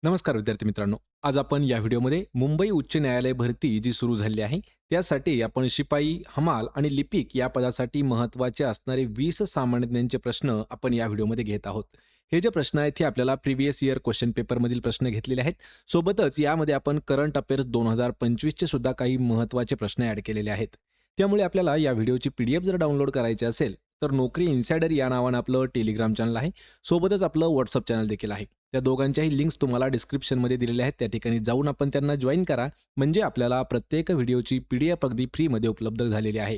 नमस्कार विद्यार्थी मित्रांनो. आज आपण या व्हिडिओमध्ये मुंबई उच्च न्यायालय भरती जी सुरू झाली आहे, त्यासाठी आपण शिपाई, हमाल आणि लिपिक या पदासाठी महत्त्वाचे असणारे 20 सामान्य ज्ञानाचे प्रश्न आपण या व्हिडिओमध्ये घेत आहोत. हे जे प्रश्न आहेत हे आपल्याला प्रिव्हियस इयर क्वेश्चन पेपरमधील प्रश्न घेतलेले आहेत. सोबतच यामध्ये आपण करंट अफेअर्स 2025 चे सुद्धा काही महत्त्वाचे प्रश्न ॲड केलेले आहेत. त्यामुळे आपल्याला या व्हिडिओची पीडीएफ जर डाउनलोड करायची असेल, तर नोकरी इन्सायडर या नावानं आपलं टेलिग्राम चॅनल आहे. सोबतच आपलं व्हॉट्सअप चॅनल देखील आहे. त्या दोघांच्याही लिंक्स तुम्हाला डिस्क्रिप्शनमध्ये दिलेल्या आहेत. त्या ठिकाणी जाऊन आपण त्यांना जॉइन करा. म्हणजे आपल्याला प्रत्येक व्हिडिओची पीडीएफ अगदी फ्रीमध्ये उपलब्ध झालेली आहे.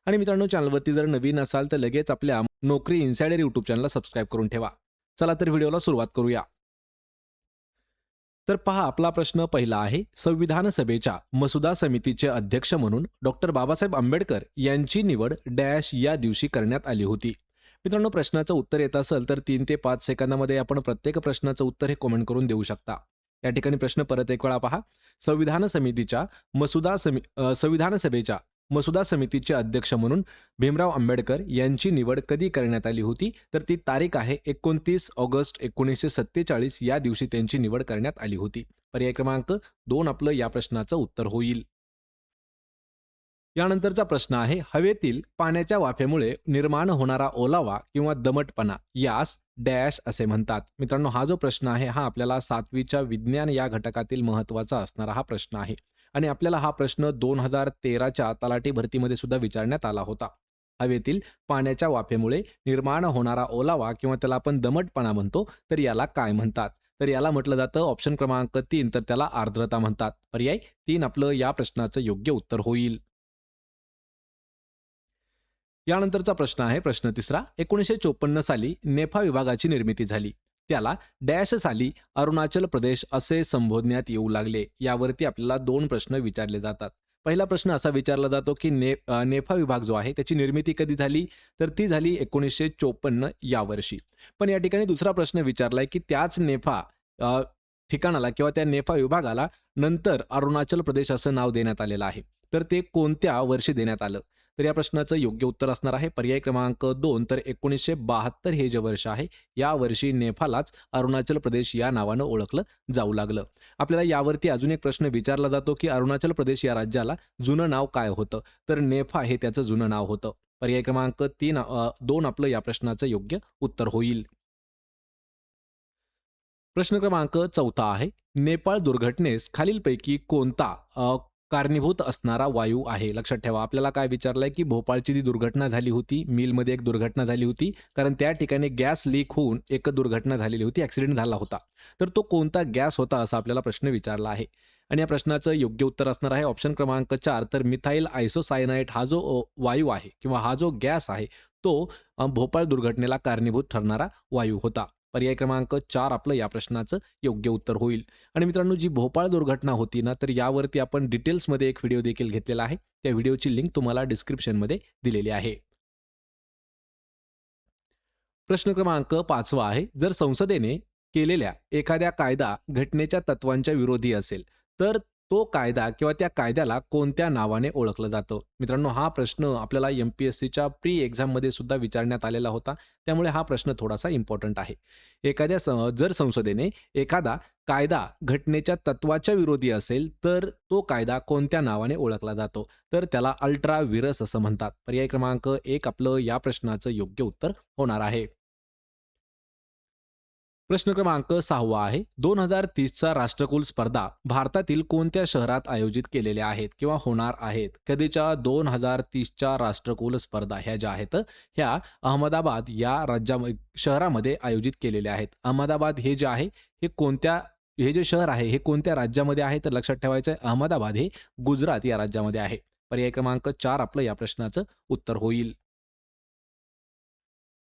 आणि मित्रांनो, चॅनलवरती जर नवीन असाल तर लगेच आपल्या नोकरी इन्सायडर यूट्यूब चॅनलला सबस्क्राईब करून ठेवा. चला तर व्हिडिओला सुरुवात करूया. तर पहा, आपला प्रश्न पहिला आहे. संविधान सभेच्या मसुदा समितीचे अध्यक्ष म्हणून डॉक्टर बाबासाहेब आंबेडकर यांची निवड डॅश या दिवशी करण्यात आली होती. मित्रांनो, प्रश्नाचं उत्तर येत असेल तर 3 ते 5 सेकंदामध्ये आपण प्रत्येक प्रश्नाचं उत्तर हे कमेंट करून देऊ शकता. या ठिकाणी प्रश्न परत एक वेळा पहा. संविधान सभेच्या मसुदा समितीचे अध्यक्ष म्हणून भीमराव आंबेडकर यांची निवड कधी करण्यात आली होती? तर ती तारीख आहे 29 ऑगस्ट 1947 या दिवशी त्यांची निवड करण्यात आली होती. पर्याय क्रमांक 2 आपलं या प्रश्नाचं उत्तर होईल. यानंतरचा प्रश्न आहे. हवेतील पाण्याच्या वाफेमुळे निर्माण होणारा ओलावा किंवा दमटपणा यास डॅश असे म्हणतात. मित्रांनो, हा जो प्रश्न आहे हा आपल्याला 7वीच्या विज्ञान या घटकातील महत्त्वाचा असणारा हा प्रश्न आहे. आणि आपल्याला हा प्रश्न 2013च्या तलाठी भरतीमध्ये सुद्धा विचारण्यात आला होता. हवेतील पाण्याच्या वाफेमुळे निर्माण होणारा ओलावा किंवा त्याला आपण दमटपणा म्हणतो, तर याला काय म्हणतात? तर याला म्हटलं जातं ऑप्शन क्रमांक 3, तर त्याला आर्द्रता म्हणतात. पर्याय 3 आपलं या प्रश्नाचं योग्य उत्तर होईल. यानंतरचा प्रश्न आहे प्रश्न तिसरा. 1954 साली नेफा विभागाची निर्मिती झाली. त्याला डॅश साली अरुणाचल प्रदेश असे संबोधण्यात येऊ लागले. यावरती आपल्याला 2 प्रश्न विचारले जातात. पहिला प्रश्न असा विचारला जातो की नेफा विभाग जो आहे त्याची निर्मिती कधी झाली? तर ती झाली 1954 या वर्षी. पण या ठिकाणी दुसरा प्रश्न विचारलाय की त्याच नेफा अ, ठिकाणाला किंवा त्या नेफा विभागाला नंतर अरुणाचल प्रदेश असं नाव देण्यात आलेलं आहे. तर ते कोणत्या वर्षी देण्यात आलं? तर या प्रश्नाचं योग्य उत्तर असणार आहे पर्याय क्रमांक 2, तर 1972 हे जे वर्ष आहे, या वर्षी नेफालाच अरुणाचल प्रदेश या नावानं ओळखलं जाऊ लागलं. आपल्याला यावरती अजून एक प्रश्न विचारला जातो की अरुणाचल प्रदेश या राज्याला जुनं नाव काय होतं? तर नेफा हे त्याचं जुनं नाव होतं. पर्याय क्रमांक 2 आपलं या प्रश्नाचं योग्य उत्तर होईल. प्रश्न क्रमांक 4 आहे. नेपाळ दुर्घटनेस खालीलपैकी कोणता कारणीभूत असणारा वायू आहे? लक्षात ठेवा, आपल्याला काय विचारलंय की भोपाळची जी दुर्घटना झाली होती, मिलमध्ये एक दुर्घटना झाली होती, कारण त्या ठिकाणी गॅस लीक होऊन एक दुर्घटना झालेली होती, ॲक्सिडेंट झाला होता. तर तो कोणता गॅस होता असा आपल्याला प्रश्न विचारला आहे. आणि या प्रश्नाचं योग्य उत्तर असणार आहे ऑप्शन क्रमांक 4, तर मिथाइल आयसोसायनाइट हा जो वायू आहे किंवा हा जो गॅस आहे, तो भोपाळ दुर्घटनेला कारणीभूत ठरणारा वायू होता. पर्याय क्रमांक 4 आपलं या प्रश्नाचं योग्य उत्तर होईल. आणि मित्रांनो, जी भोपाळ दुर्घटना होती ना, तर यावरती आपण डिटेल्समध्ये एक व्हिडिओ देखील घेतलेला आहे. त्या व्हिडिओची लिंक तुम्हाला डिस्क्रिप्शनमध्ये दिलेली आहे. प्रश्न क्रमांक 5 आहे. जर संसदेने केलेल्या एखाद्या कायदा घटनेच्या तत्वांच्या विरोधी असेल, तर तो कायदा किंवा त्या कायद्याला कोणत्या नावाने ओळखलं जातं? मित्रांनो, हा प्रश्न आपल्याला एम-पी-एस-सीच्या प्री एक्झाममध्ये सुद्धा विचारण्यात आलेला होता. त्यामुळे हा प्रश्न थोडासा इम्पॉर्टंट आहे. जर संसदेने एखादा कायदा घटनेच्या तत्वाच्या विरोधी असेल, तर तो कायदा कोणत्या नावाने ओळखला जातो? तर त्याला अल्ट्रा व्हिरस असं म्हणतात. पर्याय क्रमांक 1 आपलं या प्रश्नाचं योग्य उत्तर होणार आहे. प्रश्न क्रमांक 6 आहे. 2030चा राष्ट्रकुल स्पर्धा भारतातील कोणत्या शहरात आयोजित केलेल्या आहेत किंवा होणार आहेत? कधीच्या 2030च्या राष्ट्रकुल स्पर्धा ह्या ज्या आहेत, ह्या अहमदाबाद या शहरामध्ये आयोजित केलेल्या आहेत. अहमदाबाद हे जे आहे, हे जे शहर आहे, हे कोणत्या राज्यामध्ये आहे? तर लक्षात ठेवायचं आहे, अहमदाबाद हे गुजरात या राज्यामध्ये आहे. पर्याय क्रमांक 4 आपलं या प्रश्नाचं उत्तर होईल.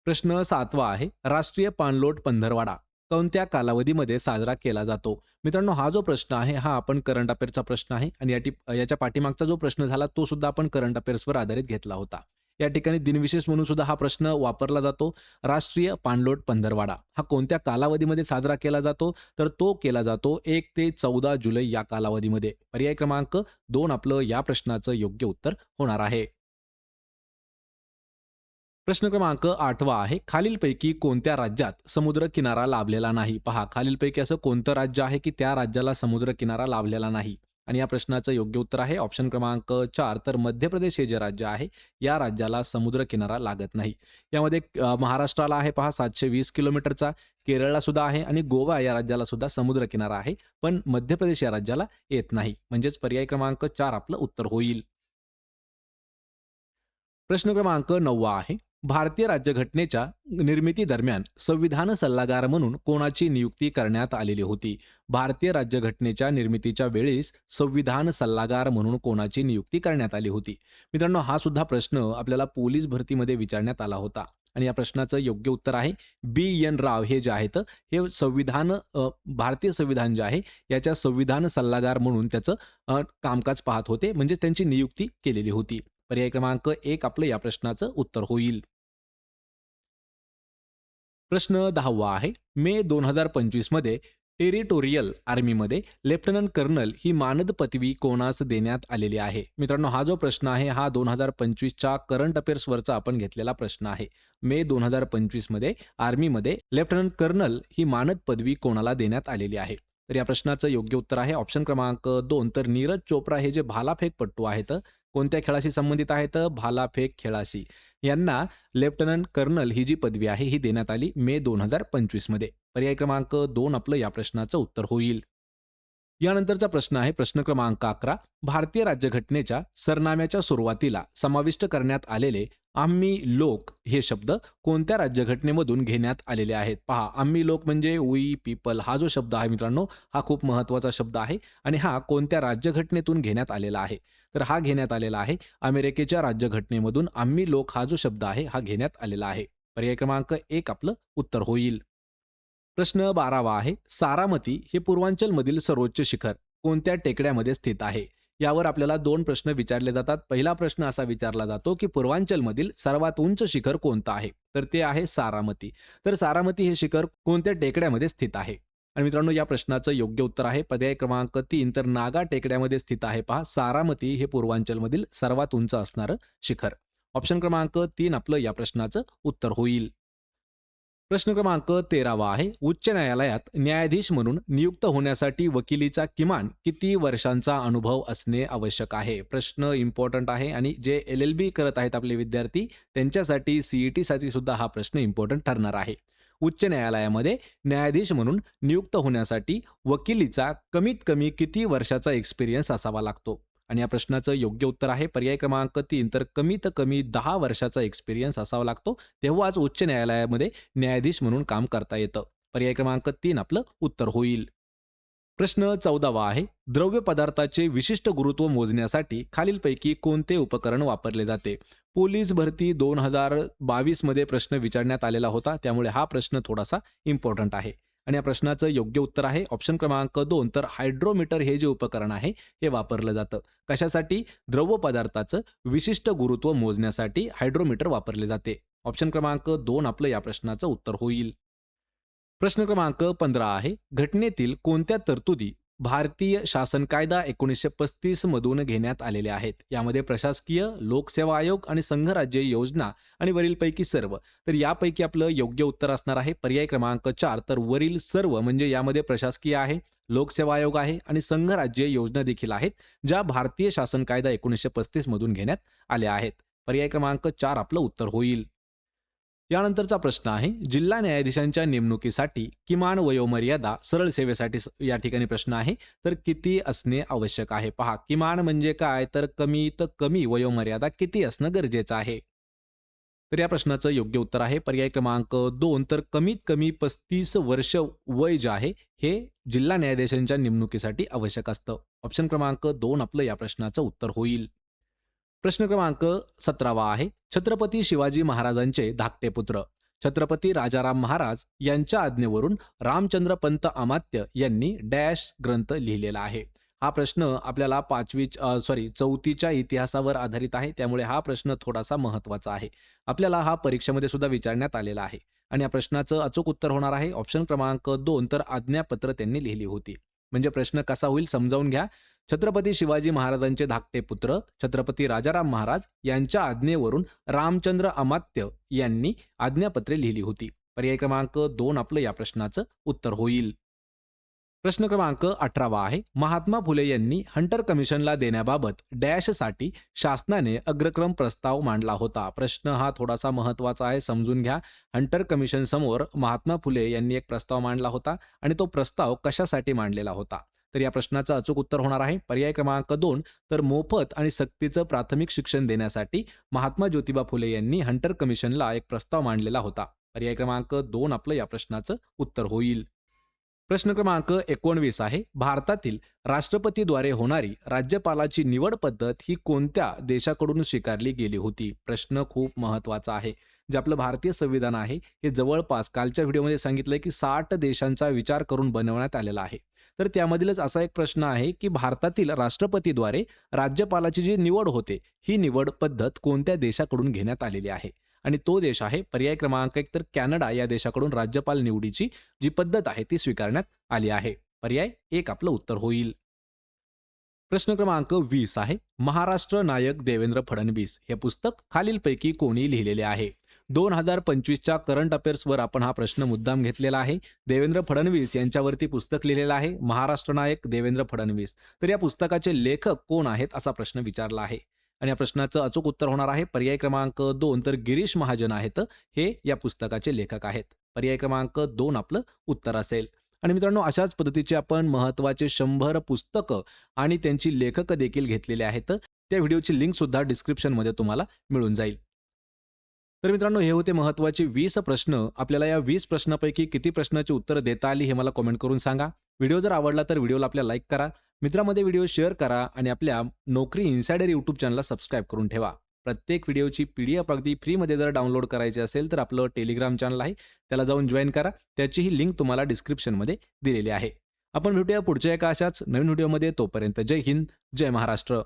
प्रश्न 7 आहे. राष्ट्रीय पाणलोट पंधरवाडा कोणत्या कालावधीमध्ये साजरा केला जातो? मित्रांनो, हा जो प्रश्न आहे हा आपण करंट अफेअर्सचा प्रश्न आहे आणि याच्या पाठीमागचा जो प्रश्न झाला तो सुद्धा आपण करंट अफेअर्सवर आधारित घेतला होता. या ठिकाणी दिनविशेष म्हणून सुद्धा हा प्रश्न वापरला जातो. राष्ट्रीय पाणलोट पंधरवाडा हा कोणत्या कालावधीमध्ये साजरा केला जातो? तर तो केला जातो 1 ते 14 जुलै या कालावधीमध्ये. पर्याय क्रमांक 2 आपलं या प्रश्नाचं योग्य उत्तर होणार आहे. प्रश्न क्रमांक 8वा आहे, खालीलपैकी कोणत्या राज्यात समुद्र किनारा लाभलेला नाही? पहा, खालीलपैकी असं कोणतं राज्य आहे की त्या राज्याला समुद्र किनारा लाभलेला नाही? आणि या प्रश्नाचं योग्य उत्तर आहे ऑप्शन क्रमांक 4, तर मध्य प्रदेश हे जे राज्य आहे, या राज्याला समुद्र किनारा लागत नाही. यामध्ये महाराष्ट्राला आहे पहा 720 किलोमीटरचा, केरळला सुद्धा आहे आणि गोवा या राज्याला सुद्धा समुद्र किनारा आहे, पण मध्य प्रदेश या राज्याला येत नाही. म्हणजेच पर्याय क्रमांक 4 आपलं उत्तर होईल. प्रश्न क्रमांक 9 आहे, भारतीय राज्यघटनेच्या निर्मिती दरम्यान संविधान सल्लागार म्हणून कोणाची नियुक्ती करण्यात आलेली होती? भारतीय राज्यघटनेच्या निर्मितीच्या वेळेस संविधान सल्लागार म्हणून कोणाची नियुक्ती करण्यात आली होती? मित्रांनो, हा सुद्धा प्रश्न आपल्याला पोलीस भरतीमध्ये विचारण्यात आला होता आणि या प्रश्नाचं योग्य उत्तर आहे B.N. राव. हे जे आहेत हे भारतीय संविधान जे आहे याच्या संविधान सल्लागार म्हणून त्याचं कामकाज पाहत होते, म्हणजे त्यांची नियुक्ती केलेली होती. पर्याय क्रमांक 1 आपलं या प्रश्नाचं उत्तर होईल. प्रश्न 10वा आहे, मे 2025 मध्ये टेरिटोरियल आर्मीमध्ये लेफ्टनंट कर्नल ही मानद पदवी कोणास देण्यात आलेली आहे? मित्रांनो, हा जो प्रश्न आहे हा 2025च्या करंट अफेअर्सवरचा आपण घेतलेला प्रश्न आहे. मे 2025 मध्ये आर्मीमध्ये लेफ्टनंट कर्नल ही मानद पदवी कोणाला देण्यात आलेली आहे? तर या प्रश्नाचं योग्य उत्तर आहे ऑप्शन क्रमांक 2, तर नीरज चोप्रा हे जे भालाफेकपट्टू आहेत, कोणत्या खेळाशी संबंधित आहेत? भालाफेक खेळाशी. यांना लेफ्टनंट कर्नल ही जी पदवी आहे ही देण्यात आली मे 2025 मध्ये. पर्याय क्रमांक 2 आपलं या प्रश्नाचं उत्तर होईल. यानंतरचा प्रश्न आहे प्रश्न क्रमांक 11, भारतीय राज्यघटनेच्या सरनाम्याच्या सुरुवातीला समाविष्ट करण्यात आलेले आम्ही लोक हे शब्द कोणत्या राज्यघटनेमधून घेण्यात आलेले आहेत? पहा, आम्ही लोक म्हणजे वी पीपल हा जो शब्द आहे मित्रांनो, हा खूप महत्वाचा शब्द आहे आणि हा कोणत्या राज्यघटनेतून घेण्यात आलेला आहे? तर हा घेण्यात आलेला आहे अमेरिकेच्या राज्यघटनेमधून आम्ही लोक हा जो शब्द आहे हा घेण्यात आलेला आहे. पर्याय क्रमांक 1 आपलं उत्तर होईल. प्रश्न 12वा आहे, सारामती हे पूर्वांचलमधील सर्वोच्च शिखर कोणत्या टेकड्यामध्ये स्थित आहे? यावर आपल्याला 2 प्रश्न विचारले जातात. पहिला प्रश्न असा विचारला जातो की पूर्वांचलमधील सर्वात उंच शिखर कोणतं आहे? तर ते आहे सारामती. तर सारामती हे शिखर कोणत्या टेकड्यामध्ये स्थित आहे? आणि मित्रांनो, या प्रश्नाचं योग्य उत्तर आहे पर्याय क्रमांक 3, तर नागा टेकड्यामध्ये स्थित आहे. पहा, सारामती हे पूर्वांचलमधील सर्वात उंच असणारं शिखर. ऑप्शन क्रमांक 3 आपलं या प्रश्नाचं उत्तर होईल. प्रश्न क्रमांक 13वा आहे, उच्च न्यायालयात न्यायाधीश म्हणून नियुक्त होण्यासाठी वकिलीचा किमान किती वर्षांचा अनुभव असणे आवश्यक आहे? प्रश्न इम्पॉर्टंट आहे आणि जे LLB करत आहेत आपले विद्यार्थी त्यांच्यासाठी CET साठी सुद्धा हा प्रश्न इम्पॉर्टंट ठरणार आहे. उच्च न्यायालयामध्ये न्यायाधीश म्हणून नियुक्त होण्यासाठी वकिलीचा कमीत कमी किती वर्षाचा एक्सपिरियन्स असावा लागतो? आणि या प्रश्नाचं योग्य उत्तर आहे पर्याय क्रमांक 3, तर कमीत कमी 10 वर्षाचा एक्सपिरियन्स असावा लागतो, तेव्हाच उच्च न्यायालयामध्ये न्यायाधीश म्हणून काम करता येतं. पर्याय क्रमांक 3 आपलं उत्तर होईल. प्रश्न 14वा आहे, द्रव्य पदार्थाचे विशिष्ट गुरुत्व मोजण्यासाठी खालीलपैकी कोणते उपकरण वापरले जाते? पोलीस भरती 2022 मध्ये प्रश्न विचारण्यात आलेला होता, त्यामुळे हा प्रश्न थोडासा इम्पॉर्टंट आहे आणि या प्रश्नाचं योग्य उत्तर आहे ऑप्शन क्रमांक 2, तर हायड्रोमीटर हे जे उपकरण आहे हे वापरलं जातं. कशासाठी? द्रव पदार्थाचं विशिष्ट गुरुत्व मोजण्यासाठी हायड्रोमीटर वापरले जाते. ऑप्शन क्रमांक 2 आपलं या प्रश्नाचं उत्तर होईल. प्रश्न क्रमांक 15 आहे, घटनेतील कोणत्या तरतुदी भारतीय शासन कायदा 1935 मधून घेण्यात आलेल्या आहेत? यामध्ये प्रशासकीय, लोकसेवा आयोग आणि संघराज्य योजना आणि वरीलपैकी सर्व. तर यापैकी आपलं योग्य उत्तर असणार आहे पर्याय क्रमांक 4, तर वरील सर्व म्हणजे यामध्ये प्रशासकीय आहे, लोकसेवा आयोग आहे आणि संघराज्य योजना देखील आहेत, ज्या भारतीय शासन कायदा 1935 मधून घेण्यात आल्या आहेत. पर्याय क्रमांक 4 आपलं उत्तर होईल. यानंतरचा प्रश्न आहे, जिल्हा न्यायाधीशांच्या नेमणुकीसाठी किमान वयोमर्यादा सरळ सेवेसाठी या ठिकाणी प्रश्न आहे, तर किती असणे आवश्यक आहे? पहा, किमान म्हणजे काय, तर कमीत कमी वयोमर्यादा किती असणं गरजेचं आहे? तर या प्रश्नाचं योग्य उत्तर आहे पर्याय क्रमांक 2, तर कमीत कमी 35 वर्ष वय जे आहे हे जिल्हा न्यायाधीशांच्या नेमणुकीसाठी आवश्यक असतं. ऑप्शन क्रमांक 2 आपलं या प्रश्नाचं उत्तर होईल. प्रश्न क्रमांक 17वा आहे, छत्रपती शिवाजी महाराजांचे धाकटे पुत्र छत्रपती राजाराम महाराज यांच्या आज्ञेवरून रामचंद्र पंत अमात्य यांनी डॅश ग्रंथ लिहिलेला आहे? हा प्रश्न आपल्याला 4थीच्या इतिहासावर आधारित आहे, त्यामुळे हा प्रश्न थोडासा महत्त्वाचा आहे. आपल्याला हा परीक्षेमध्ये सुद्धा विचारण्यात आलेला आहे आणि या प्रश्नाचं अचूक उत्तर होणार आहे ऑप्शन क्रमांक 2, तर आज्ञापत्र त्यांनी लिहिली होती. म्हणजे प्रश्न कसा होईल समजावून घ्या. छत्रपती शिवाजी महाराजांचे धाकटे पुत्र छत्रपती राजाराम महाराज यांच्या आज्ञेवरून रामचंद्र अमात्य यांनी आज्ञापत्रे लिहिली होती. पर्याय क्रमांक 2 आपलं या प्रश्नाचं उत्तर होईल. प्रश्न क्रमांक 18 आहे. महात्मा फुले यांनी हंटर कमिशनला देण्याबाबत डॅशसाठी शासनाने अग्रक्रम प्रस्ताव मांडला होता. प्रश्न हा थोडासा महत्वाचा आहे, समजून घ्या. हंटर कमिशन समोर महात्मा फुले यांनी एक प्रस्ताव मांडला होता आणि तो प्रस्ताव कशासाठी मांडलेला होता? तर या प्रश्नाचं अचूक उत्तर होणार आहे पर्याय क्रमांक 2. तर मोफत आणि सक्तीचं प्राथमिक शिक्षण देण्यासाठी महात्मा ज्योतिबा फुले यांनी हंटर कमिशनला एक प्रस्ताव मांडलेला होता. पर्याय क्रमांक 2 आपलं या प्रश्नाचं उत्तर होईल. प्रश्न क्रमांक 19 आहे. भारतातील राष्ट्रपतीद्वारे होणारी राज्यपालाची निवड पद्धत ही कोणत्या देशाकडून स्वीकारली गेली होती? प्रश्न खूप महत्वाचा आहे. जे आपलं भारतीय संविधान आहे हे जवळपास कालच्या व्हिडिओमध्ये सांगितलंय की 60 देशांचा विचार करून बनवण्यात आलेला आहे. तर त्यामधीलच असा एक प्रश्न आहे की भारतातील राष्ट्रपतीद्वारे राज्यपालाची जी निवड होते ही निवड पद्धत कोणत्या देशाकडून घेण्यात आलेली आहे? आणि तो देश आहे पर्याय क्रमांक 1 तर कॅनडा या देशाकडून राज्यपाल निवडीची जी पद्धत आहे ती स्वीकारण्यात आली आहे. पर्याय 1 आपलं उत्तर होईल. प्रश्न क्रमांक 20 आहे. महाराष्ट्र नायक देवेंद्र फडणवीस हे पुस्तक खालीलपैकी कोणी लिहिलेले आहे? 2025च्या करंट अफेअर्सवर आपण हा प्रश्न मुद्दाम घेतलेला आहे. देवेंद्र फडणवीस यांच्यावरती पुस्तक लिहिलेलं आहे, महाराष्ट्र नायक देवेंद्र फडणवीस. तर या पुस्तकाचे लेखक कोण आहेत असा प्रश्न विचारला आहे आणि या प्रश्नाचं अचूक उत्तर होणार आहे पर्याय क्रमांक 2 तर गिरीश महाजन आहेत, हे या पुस्तकाचे लेखक आहेत. पर्याय क्रमांक 2 आपलं उत्तर असेल. आणि मित्रांनो, अशाच पद्धतीचे आपण महत्त्वाचे 100 पुस्तकं आणि त्यांची लेखक देखील घेतलेले आहेत. त्या व्हिडिओची लिंक सुद्धा डिस्क्रिप्शनमध्ये तुम्हाला मिळून जाईल. तर मित्रांनो, हे होते महत्त्वाचे 20 प्रश्न. आपल्याला या 20 प्रश्नापैकी किती प्रश्नाची उत्तरं देता आली हे मला कमेंट करून सांगा. व्हिडिओ जर आवडला तर व्हिडिओला आपल्या लाईक करा, मित्रांमध्ये व्हिडिओ शेअर करा आणि आपल्या नोकरी इन्सायडर यूट्यूब चॅनलला सबस्क्राईब करून ठेवा. प्रत्येक व्हिडिओची PDF अगदी फ्रीमध्ये जर डाउनलोड करायची असेल तर आपलं टेलिग्राम चॅनल आहे, त्याला जाऊन जॉईन करा. त्याचीही लिंक तुम्हाला डिस्क्रिप्शनमध्ये दिलेली आहे. आपण भेटूया पुढच्या एका अशाच नवीन व्हिडिओमध्ये. तोपर्यंत जय हिंद, जय महाराष्ट्र.